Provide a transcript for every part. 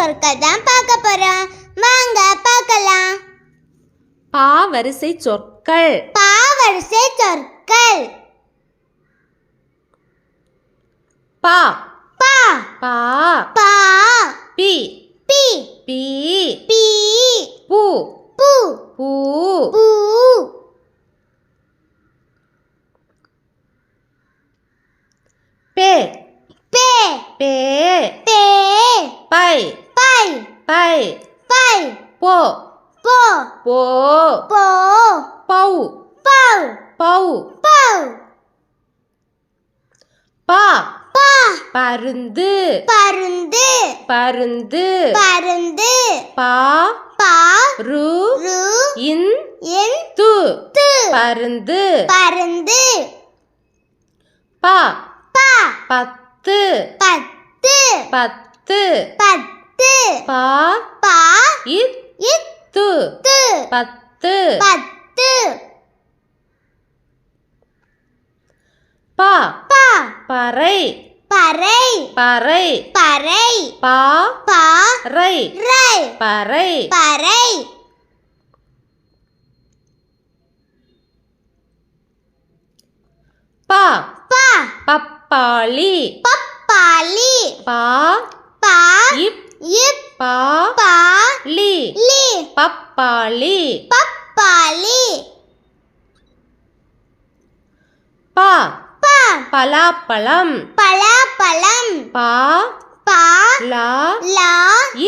சொற்கள் தான் பார்க்க போறோம். வாங்க பார்க்கலாம். பா வரிசை சொற்கள். பா வரிசை சொற்கள். பா பா பா பா பி பி பி பி பூ பூ பூ பூ பே பே பே பே பை பை பை பை போ போ போ போ பௌ பௌ பௌ பௌ பா பா பருந்து பருந்து பருந்து பருந்து பா பா ரு ரு இன் இன் து து பருந்து பருந்து பா பா பத்து பத்து பத்து பத்து பா பா இத் இத்து து பத்து பத்து பா பா பறை பறை பறை பறை பா பா ரை ரை பறை பறை பா பா பப்பாளி பப்பாளி பா பா இப் இப் பா பா லி லி பப்பாளி பப்பாளி பா பா பலாப்பழம் பலாப்பழம் பா பா லா லா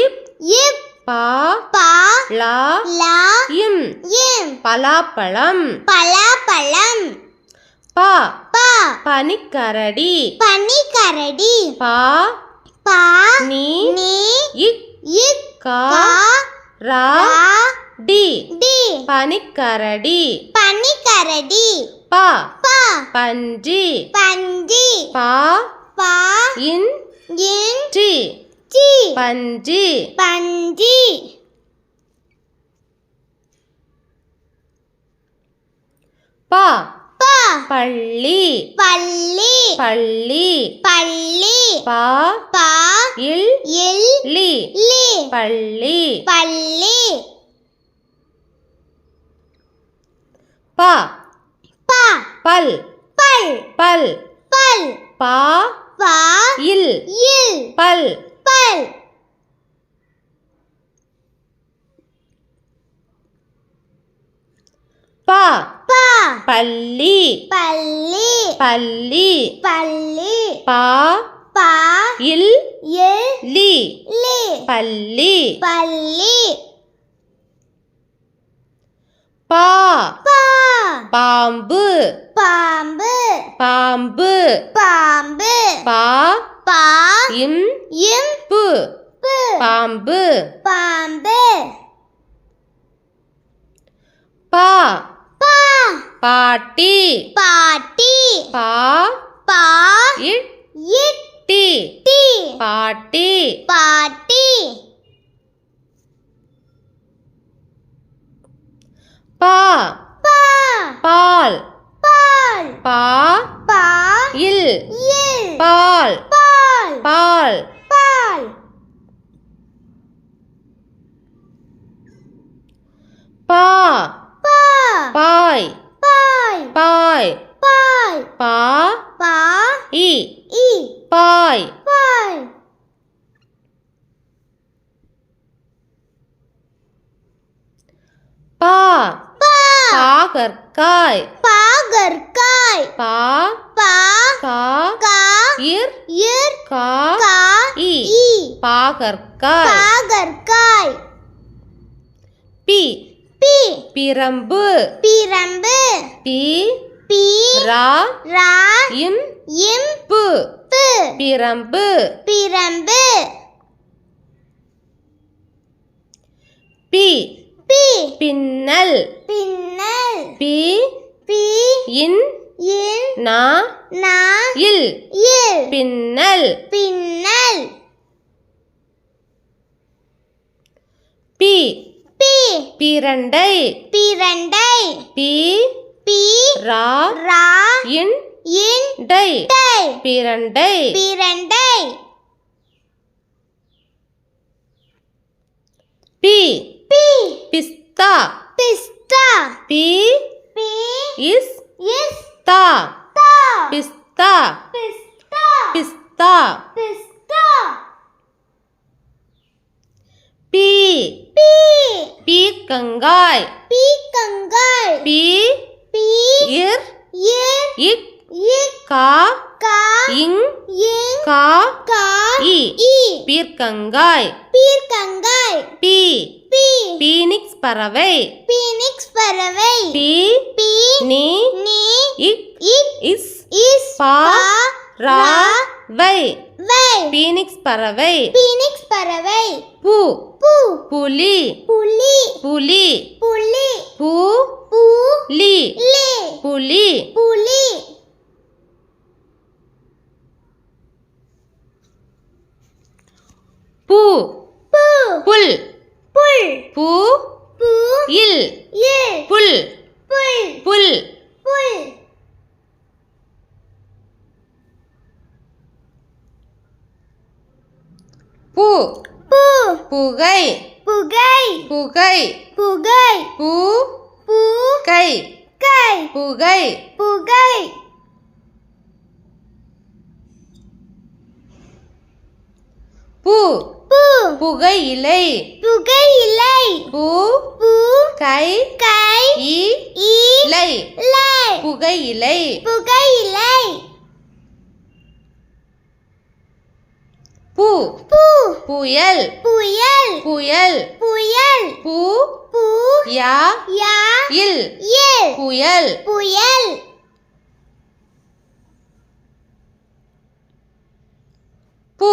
இப் இப் பா பா லா லா இம் இம் பலாப்பழம் பலாப்பழம் பா பா பனிக்கரடி பனிக்கரடி பா பா நீ நீ இக் இக் கா கா ரா ரா டி டி பனிக்கரடி பனிக்கரடி பா பா பன்றி பன்றி பா பா இன் இன் டி டி பன்றி பன்றி பா பா பள்ளி பள்ளி பள்ளி பள்ளி பா பா இல் இல் லி லி பள்ளி பள்ளி பா பா பல் பல் பல் பல் பா பா இல் இல் பல் பல் பா பா பள்ளி பள்ளி பள்ளி பள்ளி பா பா இல் இல் லி லி பள்ளி பள்ளி பா பா பாம்பு பாம்பு பாம்பு பாம்பு பா பா இம் இம் பு பு பாம்பு பாம்பு பா பா பாட்டி பாட்டி பா பா இட் இட் டி டி பாட்டி பாட்டி பா பா பால் பால் பா பா இல் இல் பால் பால் பால் பால் பா பா பாய் பாய் பாய் பாய் பா பா இ இ பாய் பாய் பா பா பாகற்காய் பாகற்காய் பா பா கா கா இர் இர் கா கா இ இ பாகற்காய் பாகற்காய் பி பி பிரம்பு பிரம்பு பி பி ரா ரா இம் இம் பு பு பிரம்பு பிரம்பு பி பி பின்னல் பின்னல் பி பி இன் இன் நா நா இல் இல் பின்னல் பின்னல் பி பி பிரண்டை பிரண்டை பி பி ரா ரா இன் இன் டை டை பிரண்டை பிரண்டை பிஸ்தா பிஸ்தா பி பி இஸ் இஸ் தா தா பிஸ்தா பிஸ்தா பிஸ்தா பிஸ்தா பி பி பீர்க்கங்காய் பீக்கங்காய் பி பி இர் இர் இக் இக் கா கா இங் இங் கா கா இ இ பீர்க்கங்காய் பீர்க்கங்காய் பி பி பீனிக்ஸ் பறவை பீனிக்ஸ் பறவை பி பி நீ நீ இக் இக் இஸ் இஸ் பா ரா வை வை பீனிக்ஸ் பறவை பீனிக்ஸ் பறவை பு பூ புலி புலி புலி புலி பு பூ லி லி புலி புலி பு பூ புல் புல் பு பூ இல் இல் புல் புல் புல் புல் பு பூ புகை புகை புகை புகை பு பூ கை கை புகை புகை பு பூ புகையிலை புகையிலை பு பூ கை கை இ இலை லை புகையிலை புகையிலை பு பூ புயல் புயல் புயல் புயல் பு பூ யா யா இல் இல் புயல் புயல் பு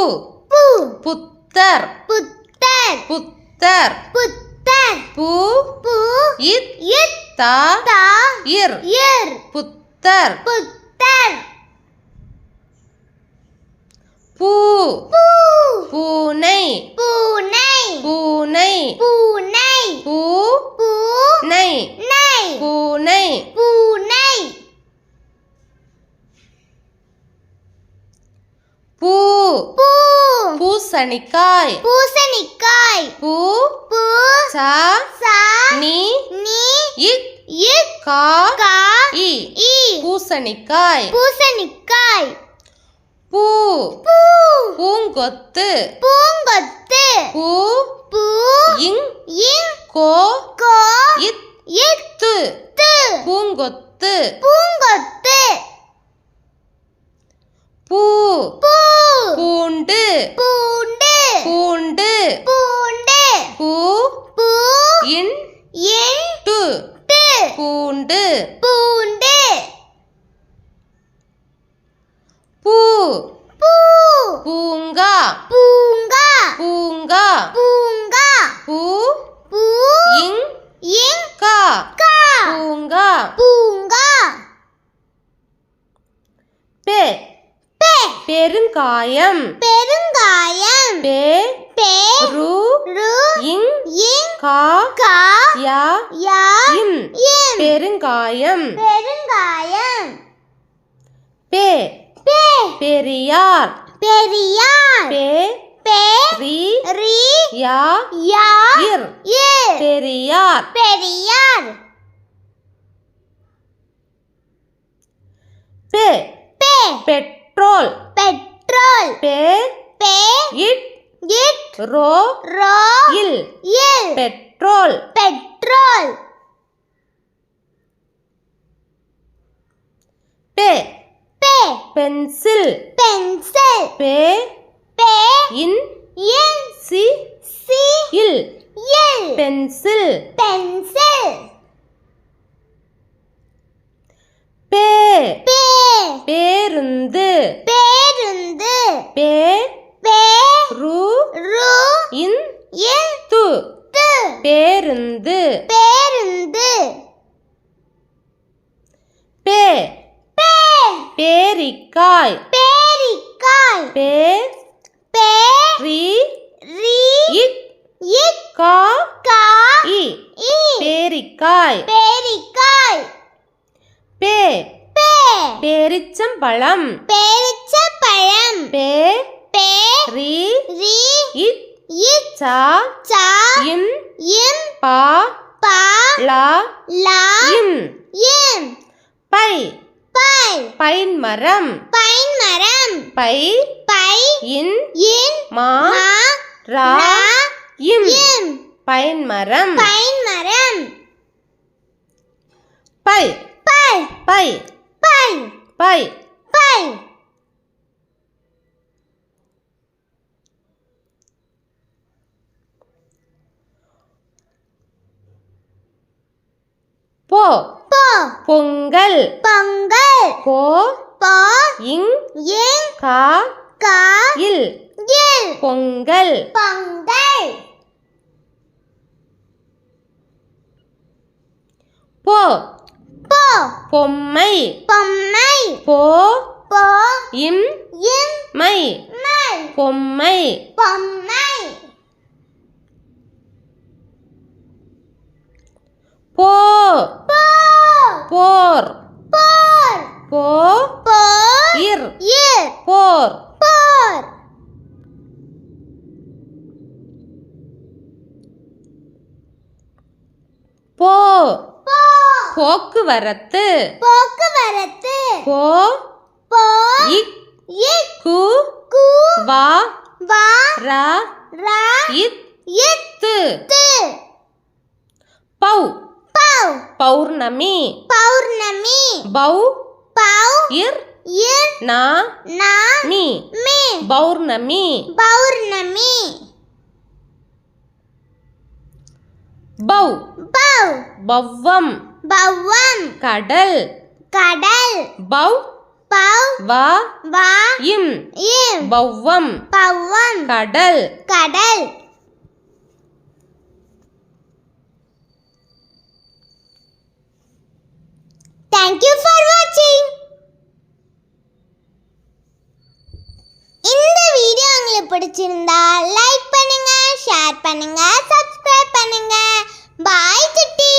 பூ புத்தர் புத்தர் புத்தர் புத்தர் பு பூ இத் இத் தா தா இர் இர் புத்தர் புத்தர் பூ பூ பூனை பூனை பூனை பூனை பூ பூ நை நை பூனை பூனை பூ பூ பூசணிக்காய் பூசணிக்காய் பூ பூ சா சா நீ நீ இக் இக் கா கா இ இ பூசணிக்காய் பூசணிக்காய் பூ பூ பூங்கொத்து பூங்கொத்து பூ பூ இங் இங் கோ கோ இத் இத் து து பூங்கொத்து பூங்கொத்து பூ பூ பூண்டு பூண்டு பூண்டு பூண்டு பூ பூ இன் இன் டு டு பூண்டு பூண்டு பூ பூ பூங்கா பூங்கா பூங்கா பூங்கா பூ பூ இங் இங் கா கா பூங்கா பூங்கா பெ பெ பெருங்காயம் பெருங்காயம் பெ பெ ரு ரு இங் இங் கா கா யா யா இம் இம் பெருங்காயம் பெருங்காயம் பெ பெ பெரியார் பெரியார் பெ பெ ரி ரி யா யா இர் இர் பெரியார் பெரியார் பெ பெ பெட்ரோல் பெட்ரோல் பெ பெ இட் இட் ரோ ரோ இல் இல் பெட்ரோல் பெட்ரோல் பெ பெ பென்சில் பென்சில் பெ பெ இன் இன் சி சி இல் இல் பென்சில் பென்சில் பெ பெ பேருந்து பேருந்து பெ பெ ரு ரு இன் இன் து து பேருந்து பேருந்து பெ பெ பேரிக்காய் பேரிக்காய் பெ பெ ரி ரி இக் இக் கா கா இ இ பேரிக்காய் பேரிக்காய் பெ பெ பேரிச்சம்பழம் பேரிச்சம்பழம் பெ பெ ரி ரி இத் இச் சா சா இம் இம் பா பா லா லா இம் இம் பை பை பைன் மரம் பைன் மரம் பை பை இன் இன் மா மா ரா ரா இம் இம் பைன் மரம் பைன் மரம் பை பை பை பை பை பை போ போ பொங்கல் பொங்கல் போ போ இங் இங் கா கா இல் இல் பொங்கல் பொங்கல் போ போ பொம்மை பொம்மை போ போ இம் இம் மை மை பொம்மை பொம்மை போ போ போர் போர் போ போர் இர் இர் போர் போர் போ போ போக்குவரத்து போக்குவரத்து போ போ இக் இக் கு கு வா வா ரா ரா இத் இத் து து பௌ பௌ பௌர்ணமி பௌர்ணமி பௌ பௌ இர் இர் நா நா மி மீ பௌர்ணமி பௌர்ணமி பௌ பௌ பவ்வம் பவ்வம் கடல் கடல் பௌ பௌ வா வா இம் இம் பவ்வம் பவ்வம் கடல் கடல் Thank you for watching. இந்த வீடியோ உங்களுக்கு பிடிச்சிருந்தா லைக் பண்ணுங்க, ஷேர் பண்ணுங்க, சப்ஸ்கிரைப் பண்ணுங்க. Bye city.